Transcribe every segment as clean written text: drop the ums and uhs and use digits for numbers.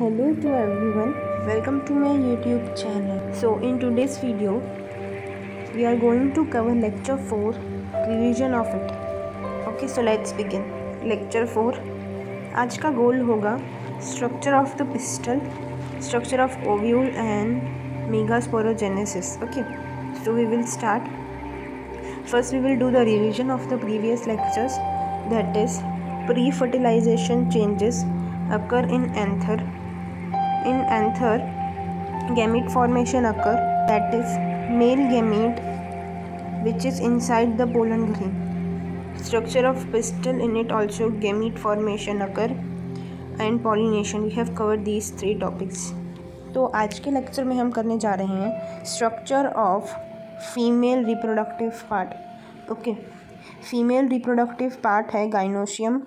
Hello to everyone, welcome to my YouTube channel. So in today's video we are going to cover lecture 4, revision of it. Okay, so let's begin. Lecture 4 आज का गोल होगा structure of the pistil, structure of ovule and megasporogenesis. Okay, so we will start. First we will do the revision of the previous lectures, that is pre-fertilization changes occur in anther. In anther, gamete formation occur, that is male gamete which is inside the pollen grain. Structure of pistil, in it also gamete formation occur and pollination. We have covered these three topics. तो आज के lecture में हम करने जा रहे हैं structure of female reproductive part. Okay, female reproductive part है gynoecium.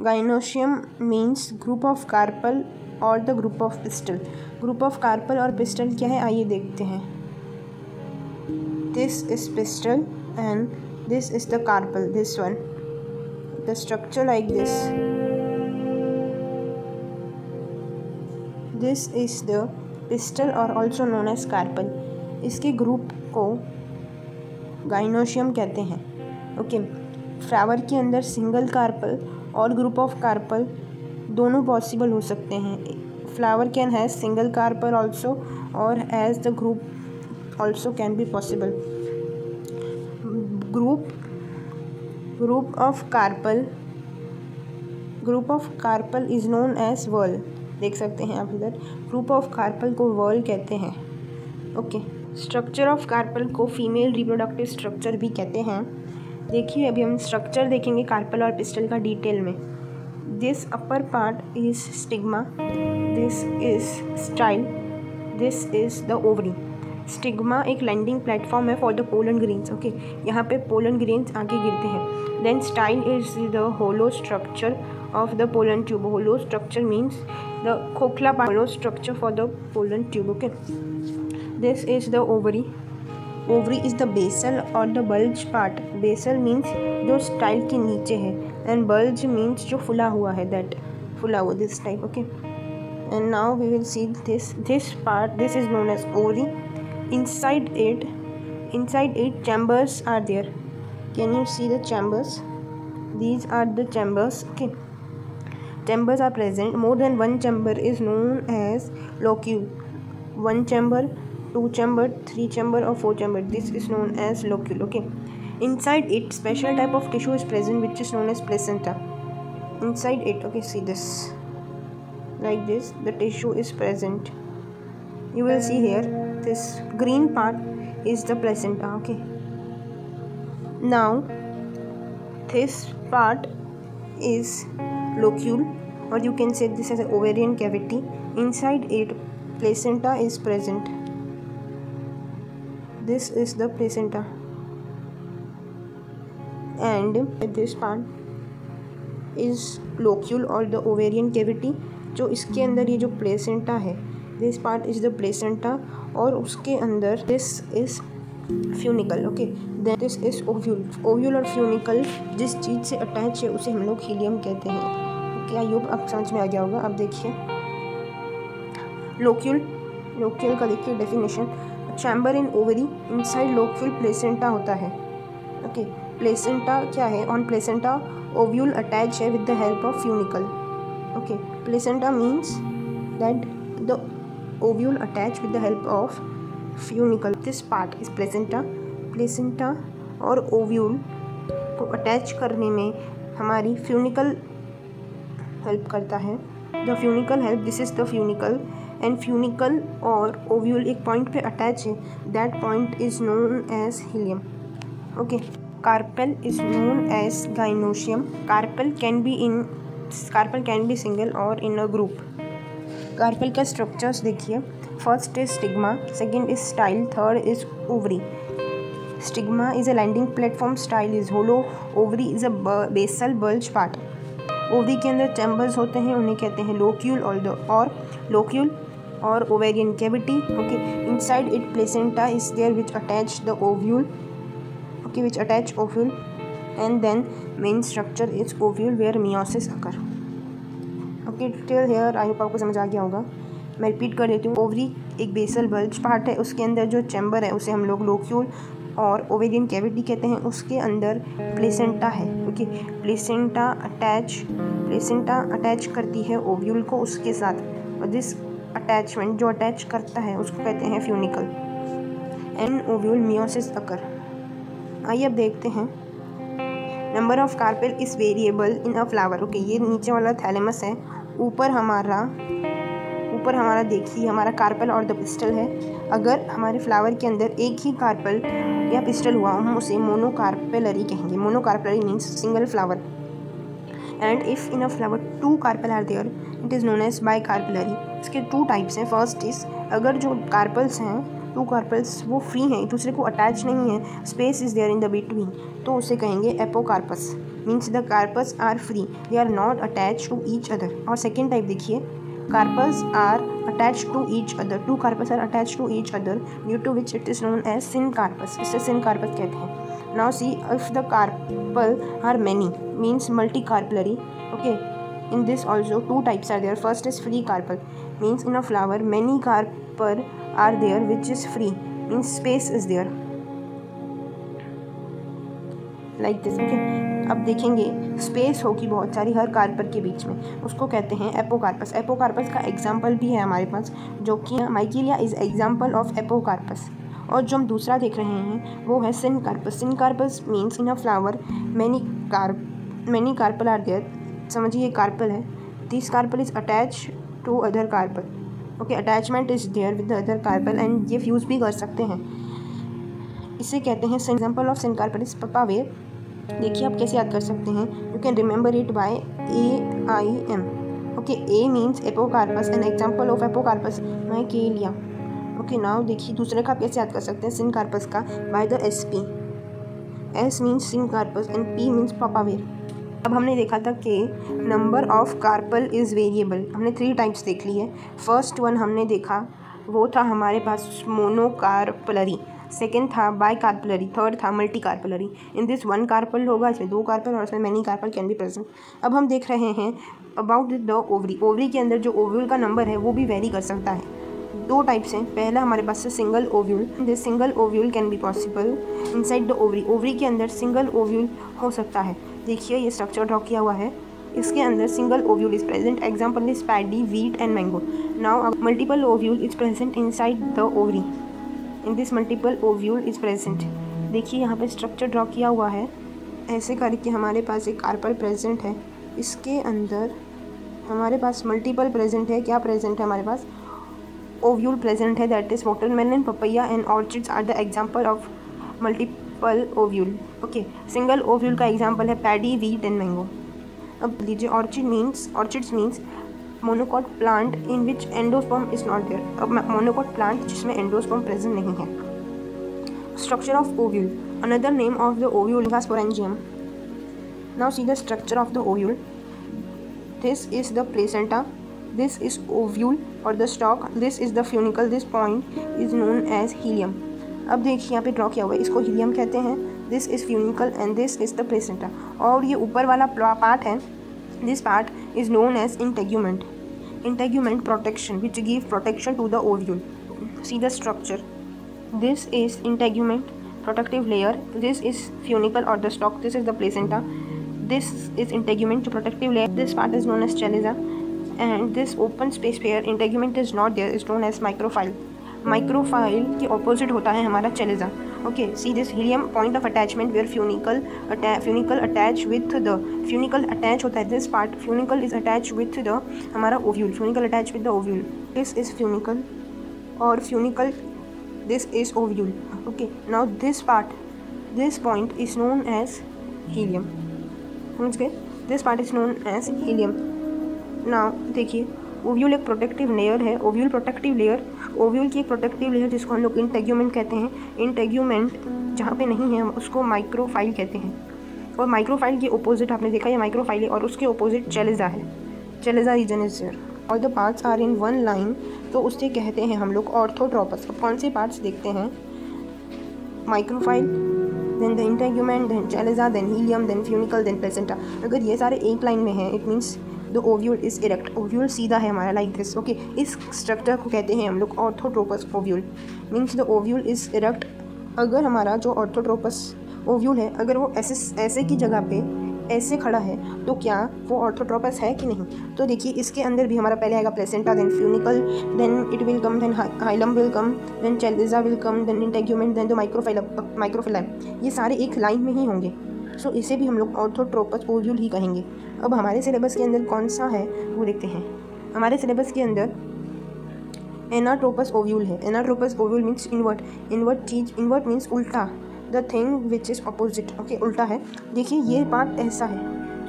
Gynoecium means group of carpel और the group of pistil. Group of carpel और पिस्टल क्या है, आइए देखते हैं. This is pistil and this is the carpel. This one, the structure like this. This is the pistil और also known as carpel. इसके group को gynoecium कहते हैं. ओके, फ्लावर के अंदर सिंगल कार्पल और ग्रुप ऑफ कार्पल दोनों possible हो सकते हैं. Flower can has single carpel also और as the group also can be possible. Group of carpel is known as whorl. देख सकते हैं आप इधर, ग्रुप ऑफ कार्पल को वर्ल कहते हैं. ओके, स्ट्रक्चर ऑफ कार्पल को फीमेल रिप्रोडक्टिव स्ट्रक्चर भी कहते हैं. देखिए अभी हम स्ट्रक्चर देखेंगे कार्पल और पिस्टल का डिटेल में. This upper part is stigma, this is style, this is the ovary. Stigma एक लैंडिंग प्लेटफॉर्म है for the pollen grains. Okay, यहाँ पे पोलन ग्रेन्स आगे गिरते हैं. Then style is the hollow structure of the pollen tube. Hollow structure means the खोखला part, hollow structure for the pollen tube. Okay, this is the ovary. Ovary is the basal और the bulge part. Basal means जो style के नीचे है and bulge means जो फुला हुआ है, दैट फुला हुआ, this type. Okay, and now we will see this part. This is known as ovary. inside it chambers are there. Can you see the chambers? These are the chambers. Okay, chambers are present. More than one chamber is known as locule. One chamber, two chamber, three chamber or four chamber, this is known as locule. Okay, inside it special type of tissue is present which is known as placenta. Inside it, okay, see this, like this the tissue is present. You will see here this green part is the placenta. Okay, now this part is locule, or you can say this is an ovarian cavity. Inside it placenta is present. This is the placenta, and this part is locule or the ovarian cavity. जो इसके अंदर ये जो placenta है, this part is the placenta, और उसके अंदर this is funicle. Okay, then this is ovule. Ovule और फ्यूनिकल जिस चीज़ से अटैच है उसे हम लोग हीलियम कहते हैं. ओके, आई होप आप समझ में आ गया होगा. अब देखिए लोक्यूल का देखिए definition. Chamber in ovary, inside locule placenta होता है. ओके, प्लेसेंटा क्या है, ऑन प्लेसेंटा ओव्यूल अटैच है with the help of funicle. Okay, placenta means that the ovule attach with the help of funicle. This part is placenta. Placenta और ovule को attach करने में हमारी फ्यूनिकल हेल्प करता है. The funicle help, this is the funicle, and funicle और ovule एक point पे अटैच है, that point is known as hilum. Okay, carpel is known as gynoecium. Carpel can be single और इन अ ग्रुप. कार्पल का structures देखिए. First is stigma, second is style, third is ovary. Stigma is a landing platform, style is hollow, ovary is a basal bulge part. Ovary के अंदर chambers होते हैं, उन्हें कहते हैं लोक्यूल और ovarian cavity. Okay, inside it placenta is there which attach the ovule. Okay, which attach ovule, and then main structure is ovule where meiosis occur. Okay, till here I hope आपको समझ आ गया होगा। मैं repeat कर देती हूँ। Ovary एक basal bulge part है, उसके अंदर जो चैम्बर है उसे हम लोग लोक्यूल और ओवेरियन कैविटी कहते हैं। उसके अंदर प्लेसेंटा है। ओके, प्लेसेंटा अटैच करती है ओव्यूल को उसके साथ, और दिस अटैचमेंट जो अटैच करता है उसको कहते हैं फ्यूनिकल। एन ओव्यूल मियोसिस अकर। आइए अब देखते हैं। Number of carpel is variable in a flower. Okay, ये नीचे वाला थैलेमस है, ऊपर हमारा देखिए हमारा कार्पल और द पिस्टल है। अगर हमारे फ्लावर के अंदर एक ही कार्पल या पिस्टल हुआ हम उसे मोनोकार्पेलरी कहेंगे। Monocarpellary means single flower. And if in a flower 2 carpel are there it is known as bicarpellary. इसके 2 टाइप्स हैं। फर्स्ट इज़ अगर जो कार्पल्स हैं 2 कार्पल्स वो फ्री हैं, एक दूसरे को अटैच नहीं है, space is there in the between, तो उसे कहेंगे apocarpous. Means the carpels are free, they are not attach to each other. और सेकेंड टाइप देखिए, carpels are attached to each other. 2 carpels are attached to each other due to which it is known as syncarpus. इसे syncarpus कहते हैं। Now see, if the carpel are many means multicarpellary. Okay, in this also 2 types are there. First is free carpel, means in a flower many carpel are there which is free, means space is there like this. Okay, अब देखेंगे space होगी बहुत सारी हर Carper के बीच में, उसको कहते हैं एपोकार्पस। एपोकार्पस का एग्जाम्पल भी है हमारे पास, जो कि Michelia is example of apocarpous. और जो हम दूसरा देख रहे हैं वो है syncarpous. Syncarpous means in a flower many carpel are there. समझिए ये कार्पल है, this carpel is attach to other carpel. Okay, attachment is there with the other carpel and ये फ्यूज़ भी कर सकते हैं। इसे कहते हैं example of syncarpal is Papaver. देखिए आप कैसे याद कर सकते हैं, you can remember it by AIM। Okay, A means apocarpous and example of apocarpous michelia. Okay, now देखिए दूसरे का आप कैसे याद कर सकते हैं सिनकार्पस का, by the SP। S means syncarpous and P means papaver. अब हमने देखा था कि number of carpel is variable. हमने 3 टाइप्स देख ली है। फर्स्ट वन हमने देखा वो था हमारे पास मोनोकार्पलरी, सेकेंड था बाइकार्पलरी, थर्ड था मल्टीकार्पलरी। इन दिस 1 कार्पल होगा, इसमें 2 कार्पल और इसमें many carpel can be present. अब हम देख रहे हैं अबाउट द ओवरी। ओवरी के अंदर जो ओव्यूल का नंबर है वो भी वेरी कर सकता है। 2 टाइप्स हैं। पहला हमारे पास है single ovule. This single ovule can be possible inside the ovary. Ovary के अंदर सिंगल ओव्यूल हो सकता है। देखिए ये स्ट्रक्चर ड्रॉ किया हुआ है, इसके अंदर single ovule is present. Example is paddy, wheat and mango. Now multiple ovule is present inside the ovary. In this multiple ovule is present. देखिए यहाँ पे स्ट्रक्चर ड्रॉ किया हुआ है, ऐसे करके हमारे पास एक कार्पल प्रेजेंट है, इसके अंदर हमारे पास मल्टीपल प्रेजेंट है। क्या प्रेजेंट है हमारे पास? ओव्यूल प्रेजेंट है, that is watermelon, papaya and orchids are the example of multiple ovule. Okay, single ovule का एग्जाम्पल है पैडी, वीट एंड मैंगो। अब लीजिए orchids means monocot plant in which endosperm is not there. अब monocot plant जिसमें endosperm present नहीं है। Structure of ovule, another name of the ovule is sporangium. Now see the structure of the ovule. This is the placenta, this is ovule or the stalk, this is the funicle, this point is known as helium. अब देखिए यहाँ पे draw किया हुआ है, इसको hilum कहते हैं। This is funicle and this is the placenta. और ये ऊपर वाला पार्ट है, this part is known as integument. Integument protection which give protection to the ovule. See the structure, this is integument protective layer, this is funicle or the stalk, this is the placenta, this is integument protective layer, this part is known as chaliza, and this open space where integument is not there is known as micropyle. Micropyle के opposite होता है हमारा chaliza. Okay, see this helium point of attachment where funicle attach with the funicle attach होता है, this part funicle is attached with the हमारा ovule, funicle attached with the ovule, this is funicle और funicle, this is ovule. Okay, now this point is known as helium. समझ गए? This part is known as helium. Now देखिए ovule एक protective layer है। Ovule protective layer, ovule की एक protective layer जिसको हम लोग इंटेग्यूमेंट कहते हैं। इंटेग्यूमेंट जहाँ पे नहीं है उसको माइक्रोफाइल कहते हैं। और माइक्रोफाइल के ओपोजिट आपने देखा ये माइक्रोफाइल है और उसके ओपोजिट चेलिजा है। Chalaza region is there. All the parts are in one line, तो उससे कहते हैं हम लोग ऑर्थोट्रोपस। अब कौन से पार्ट्स देखते हैं? Micropyle, then the integument, then chalaza, then hilum, then funicle, then placenta. अगर ये सारे एक लाइन में हैं it means the ovule is erect, ovule सीधा है हमारा लाइक दिस। ओके, इस स्ट्रक्चर को कहते हैं हम लोग orthotropous ovule, means the ovule is erect. अगर हमारा जो ऑर्थोट्रोपस ओव्यूल है अगर वो ऐसे की जगह पे ऐसे खड़ा है तो क्या वो ऑर्थोट्रोपस है कि नहीं। तो देखिए इसके अंदर भी हमारा पहले आएगा placenta, then funicle, then it will come, then hilum will come, then chalaza will come, then integument, then the micropyle. ये सारे एक लाइन में ही होंगे, सो इसे भी हम लोग ऑर्थोट्रोपस ओव्यूल ही कहेंगे। अब हमारे सिलेबस के अंदर कौन सा है वो देखते हैं। हमारे सिलेबस के अंदर एनाट्रोपस ओव्यूल है। Anatropous ovule means invert means उल्टा, the thing which is opposite. Okay, उल्टा है। देखिए ये पार्ट ऐसा है,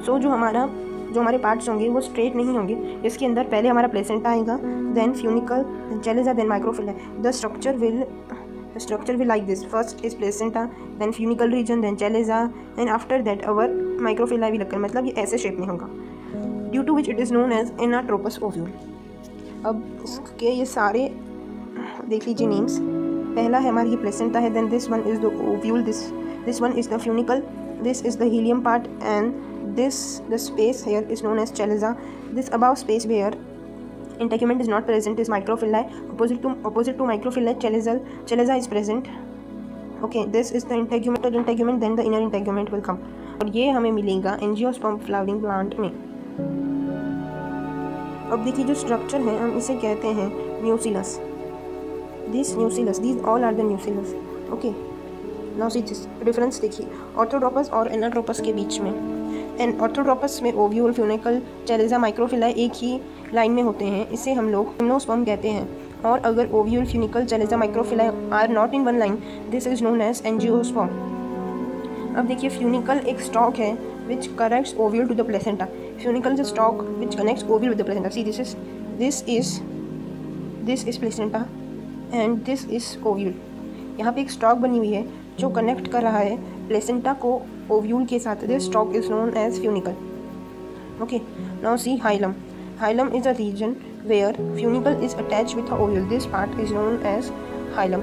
सो जो हमारे पार्ट्स होंगे वो स्ट्रेट नहीं होंगे। इसके अंदर पहले हमारा प्लेसेंटा आएगा, then funicle, then chalaza, then micropyle. The structure will like this, first is placenta, then funicle region, then chalaza, and after that our micropyle will occur, मतलब ये ऐसे शेप में होगा, due to which it is known as anatropous ovule. अब इसके ये सारे देख लीजिए नेम्स। पहला है हमारी ये प्लेसेंटा है, then this one is the ovule, this one is the funicle, this is the hilum part, and this the space here is known as chaliza. This above space where integument is not present is microphylla. Opposite to microphylla, chaliza is present. Okay, this is the integument, then the inner integument will come, और ये हमें मिलेगा angiosperm flowering plant में। अब देखिए जो structure है हम इसे कहते हैं न्यूसिलस। These all are the nucellus. Okay, now see this difference देखिए ऑर्थोट्रोपस और एनाट्रोपस के बीच में। एंड ऑर्थोट्रोपस में ओव्यूल, फ्यूनिकल, चेलिजा, माइक्रोफिलाई एक ही लाइन में होते हैं, इसे हम लोग जिम्नोस्पर्म कहते हैं। और अगर ovule, funicle, chalaza, micropyle are not in one line, this is known as angiosperm. अब देखिए फ्यूनिकल एक स्टॉक है which connects ovule to the placenta. Funicle is a stalk which connects ovule with the placenta. See this is placenta and this is ovule. यहाँ पे एक stock बनी हुई है जो कनेक्ट कर रहा है प्लेसेंटा को ओव्यूल के साथ। This stalk is known as funicle. Okay, now see hilum. Hilum is a region where funicle is attach with ovule, this part is known as hilum.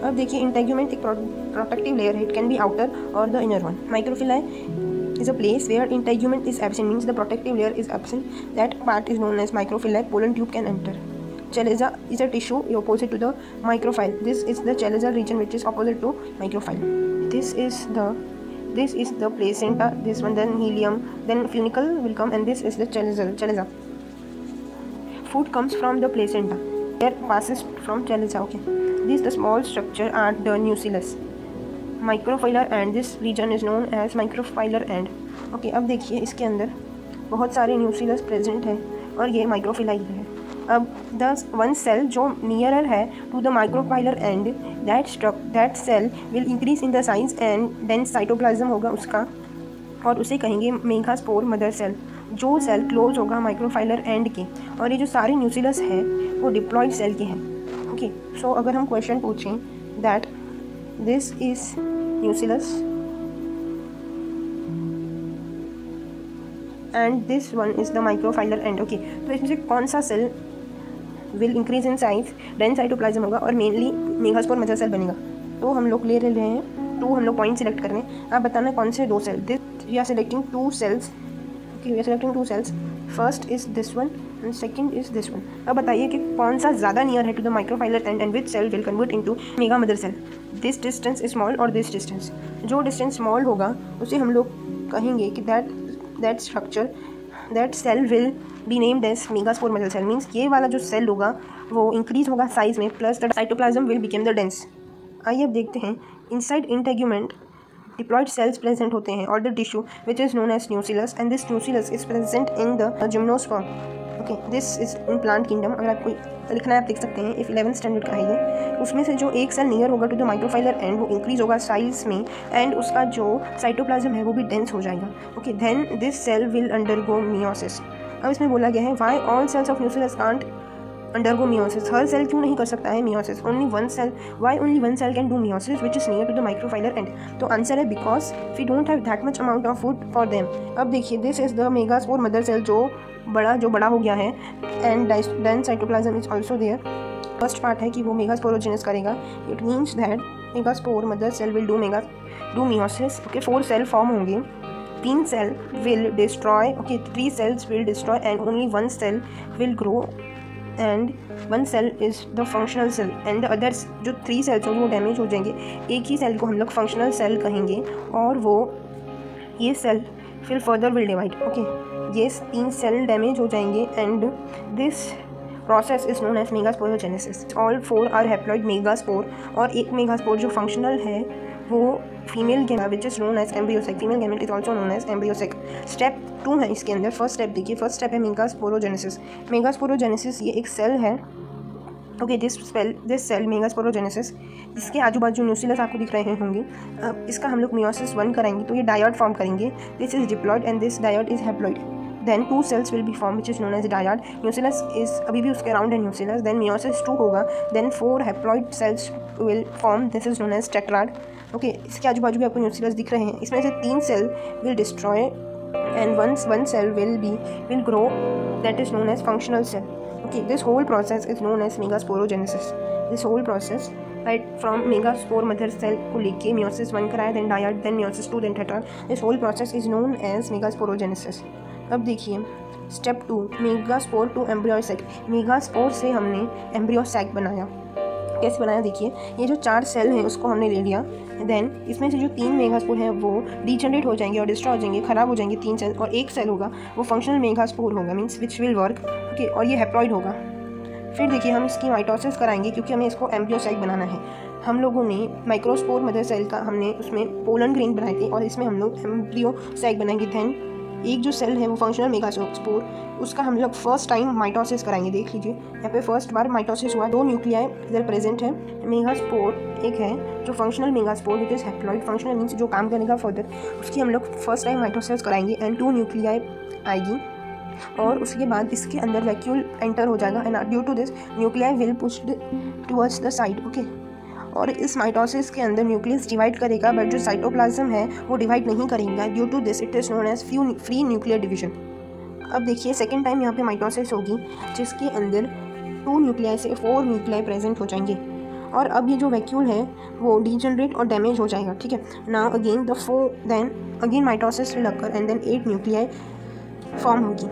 अब देखिए इंटेग्यूमेंट एक प्रोटेक्टिव लेयर है, it can be outer और the inner one. Micropyle is a place where integument is absent, means the protective layer is absent, that part is known as microphylla. Pollen tube can enter. Chaliza is a tissue opposite to the microphyll. This is the chaliza region which is opposite to microphyll. This is the placenta, this one, then helium, then funicle will come, and this is the chaliza. Food comes from the placenta, air passes from chaliza. Okay, these the small structure are the nucellus, microphylla, and this region is known as microphylla end. Okay, अब देखिए इसके अंदर बहुत सारे न्यूसिलस present है और ये micropyle है। अब द वन सेल जो नियरर है to the micropylar end, that cell will increase in the size and then cytoplasm होगा उसका, और उसे कहेंगे मेगास्पोर मदर सेल। जो सेल क्लोज होगा माइक्रोफाइलर एंड के, और ये जो सारे न्यूसिलस है वो डिप्लॉयड सेल के हैं। ओके, सो अगर हम क्वेश्चन पूछें that this is nucellus and this one is the micropylar end. Okay, तो इसमें से कौन सा cell will increase in size, then cytoplasm होगा और मेनली मेगास्पोर मदर सेल बनेगा। तो हम लोग ले रहे हैं 2, हम लोग पॉइंट सिलेक्ट कर रहे हैं। आप बताना कौन से 2 cell. This we are selecting 2 cells. Okay, we are selecting 2 cells. First is this one and second is this one. अब बताइए कि कौन सा ज़्यादा नियर है to the micropylar end which cell will convert into mega mother cell. This distance is small और this distance. जो distance small होगा उसे हम लोग कहेंगे कि that structure, that cell will be named as megaspore mother cell. Means ये वाला जो सेल होगा वो इंक्रीज होगा साइज में, plus the cytoplasm will become the dense. आइए अब देखते हैं inside integument diploid cells present होते हैं और the tissue which is known as nucellus, and this nucellus is present in the gymnosperm. Okay, this is in plant kingdom. अगर आपको लिखना है आप लिख सकते हैं, इफ 11th स्टैंडर्ड का है ये। उसमें से जो एक सेल नियर होगा टू द माइक्रोफाइलर एंड वो इंक्रीज होगा साइज में, एंड उसका जो साइटोप्लाज्म है वो भी डेंस हो जाएगा। Okay, then this cell will undergo meiosis. अब इसमें बोला गया है why all cells of nucellus can't undergo meiosis. हर सेल क्यों नहीं कर सकता है meiosis, only one cell. Why only one cell can do meiosis which is near to the micropylar and. तो आंसर है because we don't have that much amount of food for them. अब देखिए this is the megaspore mother cell जो बड़ा हो गया है, and then cytoplasm is also there. First part है कि वो मेगास्पोरोजेनस करेगा। It means that megaspore mother cell will do meiosis. Okay, 4 cell form होंगे 3 cell will destroy, okay, 3 cells will destroy and only 1 cell will grow, and 1 cell is the functional cell and the others जो 3 cells होंगे वो damage हो जाएंगे। एक ही cell को हम लोग फंक्शनल सेल कहेंगे और वो ये सेल फिर फर्दर विल डिवाइड। ओके, ये 3 सेल डैमेज हो जाएंगे and this process is known as megasporogenesis. All 4 are haploid megaspore, और एक मेगास्पोर जो फंक्शनल है वो female gamete which is known as embryo sac. Female gamete is also known as embryo sac. Step 2 है इसके अंदर। फर्स्ट स्टेप देखिए, फर्स्ट स्टेप है मेगास्पोरोजेनेसिस। मेगास्पोरोजेनेसिस ये एक सेल है, ओके, दिस सेल मेगास्पोरोजेनेसिस, इसके आजू बाजू न्यूक्लियस आपको दिख रहे होंगे। इसका हम लोग मियोसिस 1 कराएंगे तो ये डायड फॉर्म करेंगे। This is diploid and this dyad is haploid. Then 2 cells will be formed which is known as dyad. Nucleus is अभी भी उसके अराउंड है nucleus. Then meiosis 2 होगा. Then 4 haploid cells will form. This is known as tetrad. Okay, इसके आजू बाजू भी आपको nucleus दिख रहे हैं। इसमें से 3 cell will destroy and one cell will grow. That is known as functional cell. Okay, this whole process is known as megasporogenesis. This whole process, right, from megaspore mother cell को लेके meiosis 1 कराया, then dyad, then meiosis 2, then tetrad. This whole process is known as megasporogenesis. अब देखिए step 2, megaspore to embryo sac. Megaspore से हमने embryo sac बनाया। कैसे बनाया देखिए, ये जो 4 सेल हैं उसको हमने ले लिया, देन इसमें से जो 3 मेगास्पोर हैं वो डीजनरेट हो जाएंगे और डिस्ट्रॉय हो जाएंगे, ख़राब हो जाएंगे 3 सेल, और एक सेल होगा वो फंक्शनल मेगास्पोर होगा, means which will work, okay, और ये हैप्लॉइड होगा। फिर देखिए हम इसकी माइटोसिस कराएंगे क्योंकि हमें इसको एम्ब्रियोसेक बनाना है। हम लोगों ने माइक्रोस्पोर मदर सेल का हमने उसमें पोलन ग्रेन बनाए थे और इसमें हम लोग एम्ब्रियोसेक बनाएंगे। दैन एक जो सेल है वो फंक्शनल मेगास्पोर, उसका हम लोग फर्स्ट टाइम माइटोसिस कराएंगे। देख लीजिए यहाँ पे फर्स्ट बार माइटोसिस हुआ, 2 न्यूक्लियाई इधर प्रेजेंट है। मेगास्पोर एक है जो functional megaspore which is haploid, functional means जो काम करेगा फर्दर, उसकी हम लोग फर्स्ट टाइम माइटोसिस कराएंगे एंड 2 न्यूक्लियाई आएगी और उसके बाद इसके अंदर वैक्यूल एंटर हो जाएगा and due to this nuclei will pushed towards the side. Okay, और इस माइटोसिस के अंदर न्यूक्लियस डिवाइड करेगा बट जो साइटोप्लाज्म है वो डिवाइड नहीं करेगा। Due to this it is known as free nuclear division. अब देखिए सेकेंड टाइम यहाँ पे माइटोसिस होगी जिसके अंदर 2 न्यूक्लियाई से 4 न्यूक्लियाई प्रेजेंट हो जाएंगे और अब ये जो वैक्यूल है वो डीजनरेट और डैमेज हो जाएगा। ठीक है, now again then again mitosis will occur and then 8 nuclei form होगी।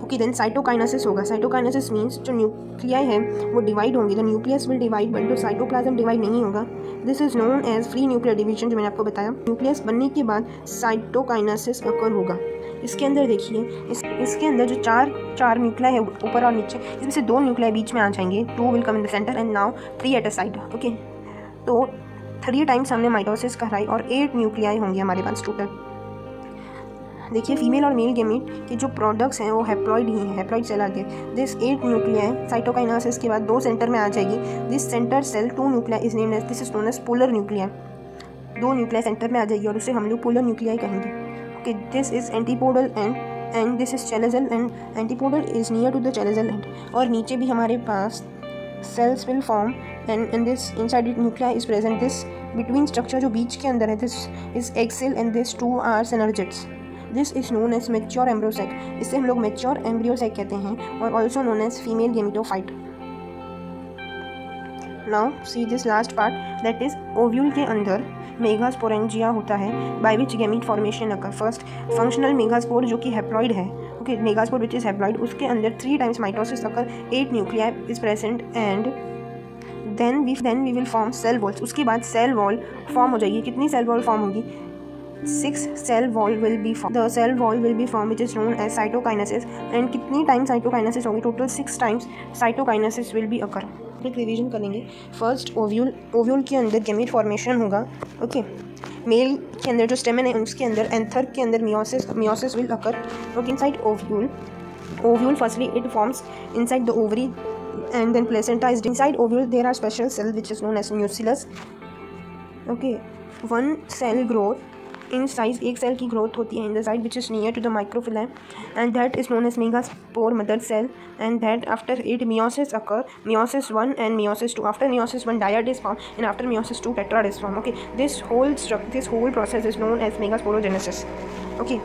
ओके, देन साइटोकाइनेसिस होगा। साइटोकाइनेसिस मीन्स जो न्यूक्लियाई है वो डिवाइड होंगी, the nucleus will divide but जो साइटोप्लाज्म डिवाइड नहीं होगा। This is known as free nuclear division, जो मैंने आपको बताया। न्यूक्लियस बनने के बाद साइटोकाइनेसिस अकर होगा। इसके अंदर देखिए इसके अंदर जो चार न्यूक्लियाई है ऊपर और नीचे, इसमें से 2 न्यूक्लियाई बीच में आ जाएंगे, 2 will come in the centre and now 3 at a side. Okay, तो 3 टाइम्स हमने माइटोसिस कराई और 8 न्यूक्लियाई होंगे हमारे पास टोटल। देखिए फीमेल और मेल गैमीट के जो प्रोडक्ट्स हैं वो हैप्लॉइड ही हैं, हैप्लॉइड सेल आ गए। दिस 8 न्यूक्लियाई साइटोकाइनेसिस के बाद 2 सेंटर में आ जाएगी। This centre cell 2 nuclei is named as, this is known as polar nuclei. 2 nuclei centre में आ जाएगी और उसे हम लोग पोलर न्यूक्लियाई कहेंगे। Okay, this is antipodal and this is chalazal and antipodal is near to the chalazal end. और नीचे भी हमारे पास cells will form and this inside it nuclei is present. This between structure जो बीच के अंदर है this is egg cell and this 2 are synergids. This is known as mature embryo sac, इसे हम लोग मैच्योर एम्ब्रियोसेक कहते हैं और also known as female gametophyte. Now see this last part, that is ovule के अंदर मेगास्पोरेंजिया होता है by which gamete formation occur. First functional megaspore जो कि हैप्लॉइड है, okay, megaspore which is haploid, उसके अंदर 3 times mitosis occur, 8 nuclei is present and then we will form cell walls. उसके बाद सेल वॉल फॉर्म हो जाएगी। कितनी सेल वॉल फॉर्म होगी? 6 cell wall will be formed. The cell wall will be formed which is known as cytokinesis. And कितनी time cytokinesis होगी? Total 6 times cytokinesis will be occur. एक revision करेंगे। First ovule के अंदर gamete formation होगा। Okay, mail के अंदर जो स्टेमन है उसके अंदर, एंथर के अंदर meiosis will occur. Okay, inside ovule firstly it forms inside the ovary and then placenta is inside ovule. There are special cell which is known as nucellus. Okay, one cell growth in size, एक cell की growth होती है in the side which is near to the microphylla and that is known as megaspore mother cell, and that after it meiosis occur, meiosis 1 and meiosis 2. After meiosis 1 dyad is formed and after meiosis 2 tetrad is formed. Okay, this whole process is known as megasporogenesis. Okay,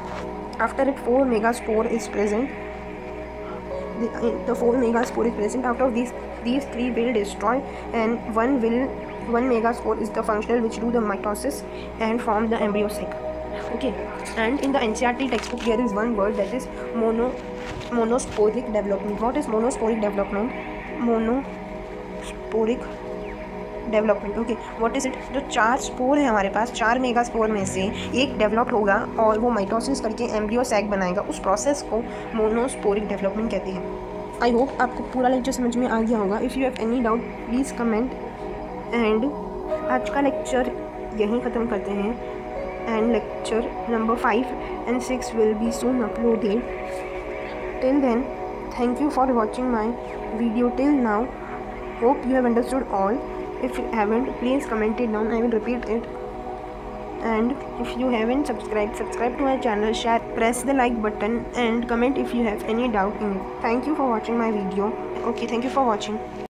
after it 4 megaspore is present. The 4 megaspore is present. Out of these 3 will destroy and one megaspore is the functional which do the mitosis and form the embryo sac. Okay, and in the NCERT textbook there is one word that is monosporic development. What is monosporic development? Monosporic development. Okay, what is it? जो 4 spore है हमारे पास, 4 mega spore में से एक develop होगा और वो mitosis करके एम्ब्रियो सैक बनाएगा. उस प्रोसेस को मोनोस्पोरिक डेवलपमेंट कहते हैं. आई होप आपको पूरा लेक्चर समझ में आ गया होगा. If you have any doubt please comment. And आज का लेक्चर यहीं ख़त्म करते हैं. And lecture number 5 and 6 will be soon uploaded. Till then, thank you for watching my video till now. Hope you have understood all. If you haven't, please comment it down. I will repeat it. And if you haven't subscribed to my channel, share, press the like button and comment if you have any doubt in it. Thank you for watching my video. Okay, thank you for watching.